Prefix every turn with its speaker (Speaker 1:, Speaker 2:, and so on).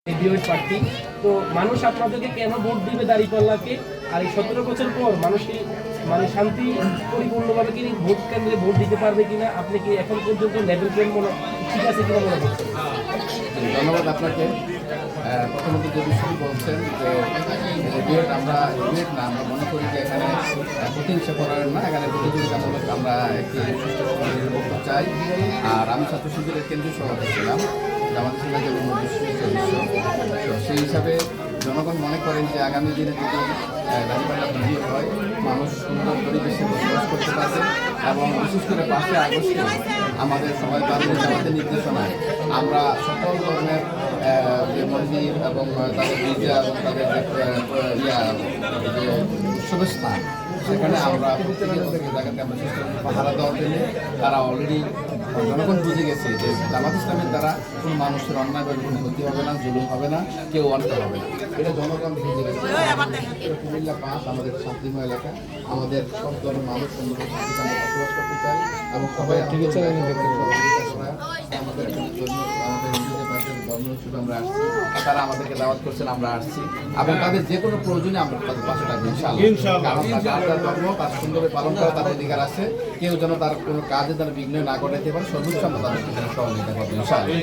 Speaker 1: প্রার্থী তো মানুষ আপনাদেরকে কেন ভোট দিবে দাঁড়িপাল্লাকে? আর এই 17 বছর পর মানুষ কি মানে শান্তি পরিপূর্ণভাবে কি ভোট কেন্দ্রে ভোট দিতে পারবে কিনা? আপনি কি এখন পর্যন্ত লেভেল প্লেন মনে ঠিক আছে কিনা মনে করছেন?
Speaker 2: ধন্যবাদ আপনাকে। প্রথমত যে বিষয়টি বলছেন যে ডিবেট আমরা ডিবেট না, আমরা মনে করি যে এখানে প্রতিহিংসা করার না, এখানে প্রতিযোগিতামূলক আমরা একটি সুস্থ সমাজের করতে চাই। আর আমি ছাত্র শিবিরের কেন্দ্রীয় সভাপতি ছিলাম, আমাদের সঙ্গে সদস্য, তো সেই হিসাবে জনগণ মনে করেন যে আগামী দিনে যদি দাঁড়িপাল্লা বিজয়ী হয়, মানুষ সুন্দর পরিবেশে বসবাস করতে পারবে এবং বিশেষ করে 5ই আগস্টে আমাদের সবাই তাদের আমাদের নির্দেশনায় আমরা সকল ধরনের যে মন্দির এবং তাদের গির্জা এবং তাদের যে উৎসবস্থান সেখানে আমরা প্রত্যেকের জায়গাতে আমরা চেষ্টা করি পাহারা দেওয়ার জন্য। তারা অলরেডি জনগণ বুঝে গেছে যে জামাত ইসলামের দ্বারা কোনো মানুষের অন্যায় বা কোনো ক্ষতি হবে না, জুলুম হবে না, কেউ অন্যায় হবে না, এটা জনগণ বুঝে গেছে। কুমিল্লা 5 আমাদের শান্তিময় এলাকা, আমাদের সব ধরনের মানুষ সুন্দর শান্তিতে বসবাস করতে চাই এবং সবাই আমাদের হিন্দুদের পাশে ধর্ম হিসেবে আমরা আসছি, তারা আমাদেরকে দাওয়াত করছেন, আমরা আসছি এবং তাদের যে কোনো প্রয়োজনে আমরা তাদের পাশে থাকবো ইনশাআল্লাহ। কারণ তার ধর্ম তার সুন্দরভাবে পালন করা তার অধিকার আছে, কেউ যেন তার কোনো কাজে যেন বিঘ্ন না ঘটাতে পারে, সর্বোচ্চ আমরা তাদের সহযোগিতা করবো ইনশাআল্লাহ।